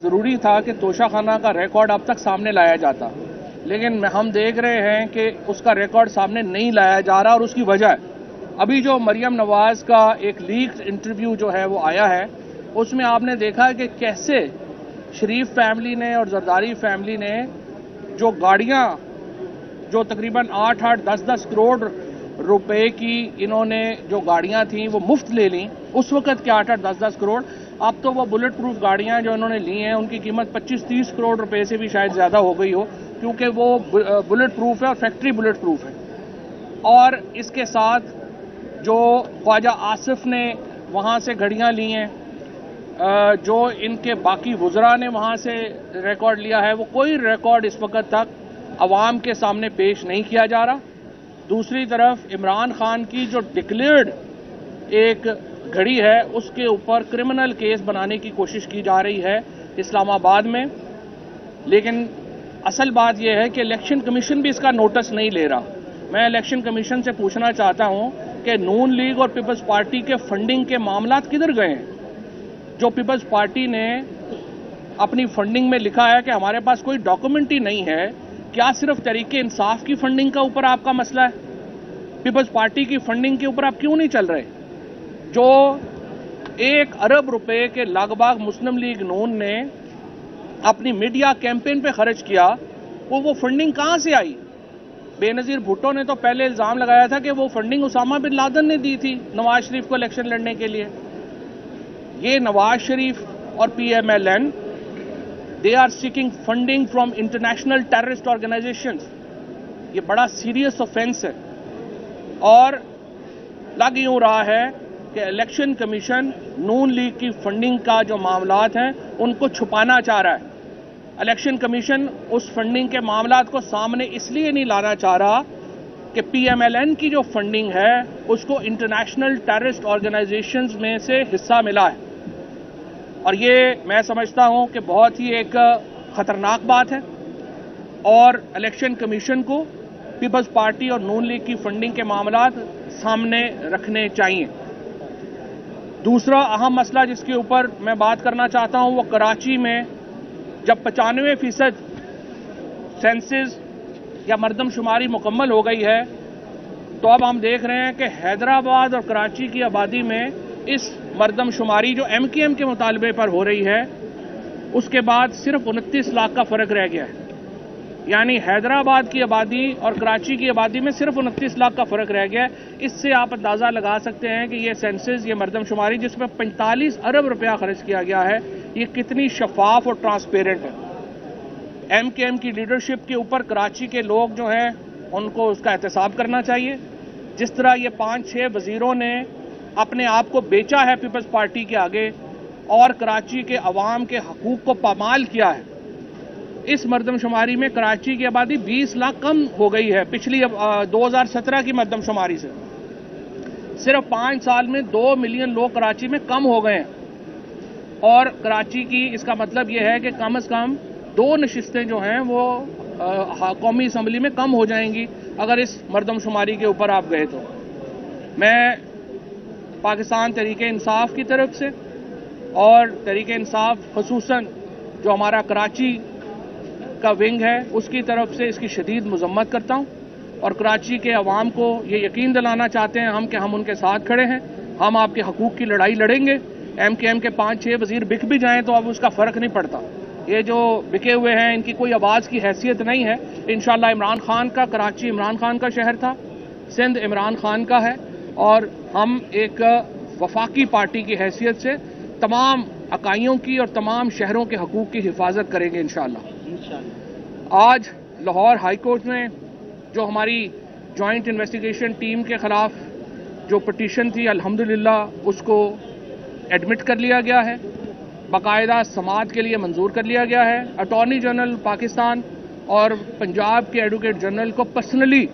ज़रूरी था कि तोशाखाना का रिकॉर्ड अब तक सामने लाया जाता, लेकिन हम देख रहे हैं कि उसका रिकॉर्ड सामने नहीं लाया जा रहा। और उसकी वजह अभी जो मरियम नवाज़ का एक लीक्ड इंटरव्यू जो है वो आया है, उसमें आपने देखा कि कैसे शरीफ फैमिली ने और जरदारी फैमिली ने जो गाड़ियां जो तकरीबन 8-8, 10-10 करोड़ रुपए की इन्होंने जो गाड़ियां थी वो मुफ्त ले ली। उस वक्त के 8-8, 10-10 करोड़, अब तो वो बुलेट प्रूफ गाड़ियां जो इन्होंने ली हैं उनकी कीमत 25-30 करोड़ रुपए से भी शायद ज्यादा हो गई हो, क्योंकि वो बुलेट प्रूफ है और फैक्ट्री बुलेट प्रूफ है। और इसके साथ जो ख्वाजा आसिफ ने वहां से घड़ियां ली हैं, जो इनके बाकी वुज़रा ने वहां से रिकॉर्ड लिया है, वो कोई रिकॉर्ड इस वक्त तक अवाम के सामने पेश नहीं किया जा रहा। दूसरी तरफ इमरान खान की जो डिक्लेयर्ड एक घड़ी है उसके ऊपर क्रिमिनल केस बनाने की कोशिश की जा रही है इस्लामाबाद में, लेकिन असल बात यह है कि इलेक्शन कमीशन भी इसका नोटिस नहीं ले रहा। मैं इलेक्शन कमीशन से पूछना चाहता हूं कि नून लीग और पीपल्स पार्टी के फंडिंग के मामलात किधर गए हैं? जो पीपल्स पार्टी ने अपनी फंडिंग में लिखा है कि हमारे पास कोई डॉक्यूमेंट ही नहीं है, क्या सिर्फ तरीके इंसाफ की फंडिंग का ऊपर आपका मसला है? पीपल्स पार्टी की फंडिंग के ऊपर आप क्यों नहीं चल रहे? जो 1 अरब रुपए के लगभग मुस्लिम लीग नून ने अपनी मीडिया कैंपेन पे खर्च किया, वो फंडिंग कहां से आई? बेनजीर भुट्टो ने तो पहले इल्जाम लगाया था कि वो फंडिंग उसामा बिन लादेन ने दी थी नवाज शरीफ को इलेक्शन लड़ने के लिए। ये नवाज शरीफ और PMLN they are seeking funding from international terrorist organisations. ये बड़ा सीरियस ऑफेंस है और लग यूं रहा है कि इलेक्शन कमीशन नून लीग की फंडिंग का जो मामलात हैं उनको छुपाना चाह रहा है। इलेक्शन कमीशन उस फंडिंग के मामलात को सामने इसलिए नहीं लाना चाह रहा कि PMLN की जो फंडिंग है उसको इंटरनेशनल टेररिस्ट ऑर्गेनाइजेशंस में से हिस्सा मिला है, और ये मैं समझता हूं कि बहुत ही एक खतरनाक बात है और इलेक्शन कमीशन को पीपल्स पार्टी और नून लीग की फंडिंग के मामलात सामने रखने चाहिए। दूसरा अहम मसला जिसके ऊपर मैं बात करना चाहता हूं वो कराची में जब 95% सेंसस या मरदमशुमारी मुकम्मल हो गई है, तो अब हम देख रहे हैं कि हैदराबाद और कराची की आबादी में इस मरदमशुमारी जो MKM के मुतालबे पर हो रही है उसके बाद सिर्फ 29 लाख का फर्क रह गया है। यानी हैदराबाद की आबादी और कराची की आबादी में सिर्फ 29 लाख का फर्क रह गया है। इससे आप अंदाजा लगा सकते हैं कि ये सेंसस, ये मरदमशुमारी जिसमें 45 अरब रुपया खर्च किया गया है, ये कितनी शफाफ और ट्रांसपेरेंट है। MKM की लीडरशिप के ऊपर कराची के लोग जो हैं उनको उसका एहतसाब करना चाहिए। जिस तरह ये 5-6 वजीरों ने अपने आप को बेचा है पीपल्स पार्टी के आगे और कराची के अवाम के हकूक को पामाल किया है, इस मरदमशुमारी में कराची की आबादी 20 लाख कम हो गई है पिछली 2017 की मरदमशुमारी से। सिर्फ 5 साल में 2 मिलियन लोग कराची में कम हो गए हैं और कराची की इसका मतलब यह है कि कम से कम 2 नशिस्तें जो हैं वो कौमी असम्बली में कम हो जाएंगी अगर इस मरदमशुमारी के ऊपर आप गए। तो मैं पाकिस्तान तहरीक इंसाफ की तरफ से और तहरीक इंसाफ खसूसन जो हमारा कराची का विंग है उसकी तरफ से इसकी शदीद मजम्मत करता हूं और कराची के अवाम को ये यकीन दिलाना चाहते हैं हम कि हम उनके साथ खड़े हैं। हम आपके हकूक की लड़ाई लड़ेंगे। MKM के 5-6 वजीर बिक भी जाएं तो अब उसका फर्क नहीं पड़ता। ये जो बिके हुए हैं इनकी कोई आवाज की हैसियत नहीं है। इंशाअल्लाह इमरान खान का कराची इमरान खान का शहर था, सिंध इमरान खान का है और हम एक वफाकी पार्टी की हैसियत से तमाम इकाइयों की और तमाम शहरों के हकूक की हिफाजत करेंगे इंशाअल्लाह। आज लाहौर हाई कोर्ट में जो हमारी जॉइंट इन्वेस्टिगेशन टीम के खिलाफ जो पिटीशन थी अल्हम्दुलिल्लाह उसको एडमिट कर लिया गया है, बाकायदा समाअत के लिए मंजूर कर लिया गया है। अटॉर्नी जनरल पाकिस्तान और पंजाब के एडवोकेट जनरल को पर्सनली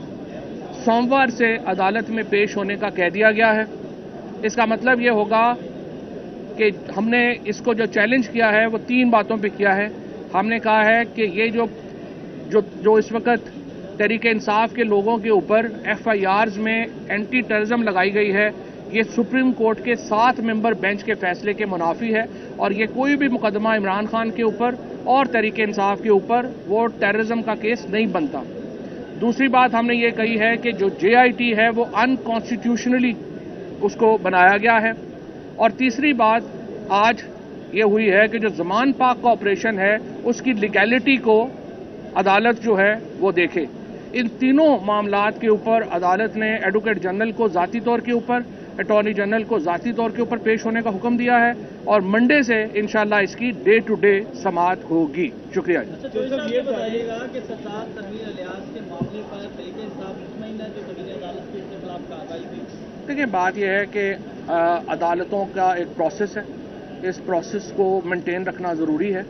सोमवार से अदालत में पेश होने का कह दिया गया है। इसका मतलब ये होगा कि हमने इसको जो चैलेंज किया है वो 3 बातों पे किया है। हमने कहा है कि ये जो इस वक्त तहरीक इंसाफ के लोगों के ऊपर FIRs में एंटी टेररिज्म लगाई गई है, ये सुप्रीम कोर्ट के 7 मेंबर बेंच के फैसले के मुनाफी है और ये कोई भी मुकदमा इमरान खान के ऊपर और तहरीक इंसाफ के ऊपर वो टेररिज्म का केस नहीं बनता। दूसरी बात हमने ये कही है कि जो JIT है वो अनकॉन्स्टिट्यूशनली उसको बनाया गया है। और तीसरी बात आज ये हुई है कि जो ज़मान पाक का ऑपरेशन है उसकी लीगैलिटी को अदालत जो है वो देखे। इन तीनों मामलात के ऊपर अदालत ने एडवोकेट जनरल को ज़ाती तौर के ऊपर, अटॉर्नी जनरल को ज़ाती तौर के ऊपर पेश होने का हुक्म दिया है और मंडे से इंशाल्लाह इसकी डे टू डे समाअत होगी। शुक्रिया। ये बताइएगा कि सरदार तनवीर इलियास के मामले पर तहरीक इंसाफ मुतमईन है जो कबीर अदालत की इसके खिलाफ कार्रवाई हुई। देखिए, बात यह है कि अदालतों का एक प्रोसेस है, इस प्रोसेस को मेंटेन रखना ज़रूरी है।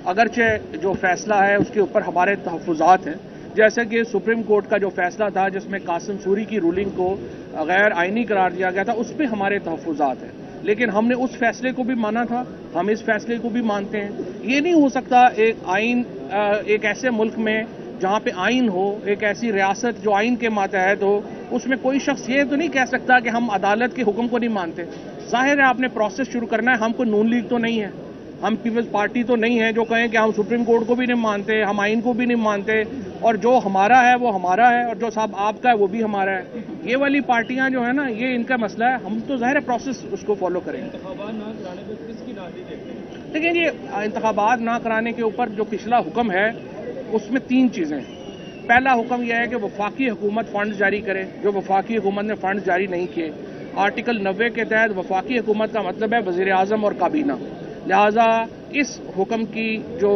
अगरचे जो फैसला है उसके ऊपर हमारे तहफ़्फ़ुज़ात हैं, जैसे कि सुप्रीम कोर्ट का जो फैसला था जिसमें कासिम सूरी की रूलिंग को गैर आइनी करार दिया गया था, उस पर हमारे तहफ़्फ़ुज़ात हैं। लेकिन हमने उस फैसले को भी माना था, हम इस फैसले को भी मानते हैं। ये नहीं हो सकता एक ऐसे मुल्क में जहाँ पे आइन हो, एक ऐसी रियासत जो आइन के मातहत हो, उसमें कोई शख्स ये तो नहीं कह सकता कि हम अदालत के हुक्म को नहीं मानते। जाहिर है आपने प्रोसेस शुरू करना है। हम कोई नून लीग तो नहीं है, हम पीपल्स पार्टी तो नहीं है जो कहें कि हम सुप्रीम कोर्ट को भी नहीं मानते, हम आइन को भी नहीं मानते, और जो हमारा है वो हमारा है और जो साहब आपका है वो भी हमारा है। ये वाली पार्टियां जो है ना, ये इनका मसला है। हम तो जाहिर प्रोसेस उसको फॉलो करेंगे। देखिए जी, इंतखाबात ना कराने के ऊपर जो पिछला हुक्म है उसमें 3 चीज़ें। पहला हुक्म यह है कि वफाकी हुकूमत फ़ंड जारी करे, जो वफाकी हुकूमत ने फ़ंड जारी नहीं किए। आर्टिकल 90 के तहत वफाकी हुकूमत का मतलब है वज़ीर आज़म और काबीना। लिहाजा इस हुक्म की जो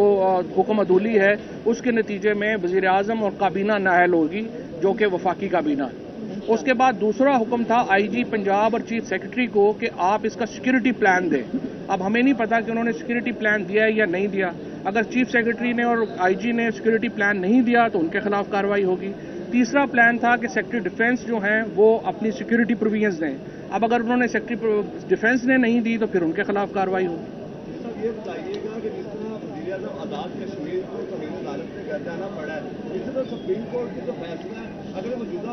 हुक्म अदूली है उसके नतीजे में वज़ीर आज़म और काबीना नाअहल होगी, जो कि वफाकी काबीना है। उसके बाद दूसरा हुक्म था IG पंजाब और चीफ सेक्रेटरी को कि आप इसका सिक्योरिटी प्लान दें। अब हमें नहीं पता कि उन्होंने सिक्योरिटी प्लान दिया है या नहीं दिया। अगर चीफ सेक्रेटरी ने और IG ने सिक्योरिटी प्लान नहीं दिया तो उनके खिलाफ कार्रवाई होगी। तीसरा प्लान था कि सेक्रेटरी डिफेंस जो हैं वो अपनी सिक्योरिटी प्रोविजंस दें। अब अगर उन्होंने सेक्रेटरी डिफेंस ने नहीं दी तो फिर उनके खिलाफ कार्रवाई होगी। ये बताइएगा कि जिस तरह वज़ीर आज़म आज़ाद कश्मीर को कबीर अदालत में घर जाना पड़ा है, इसी तरह सुप्रीम कोर्ट की जो फैसला है अगर मौजूदा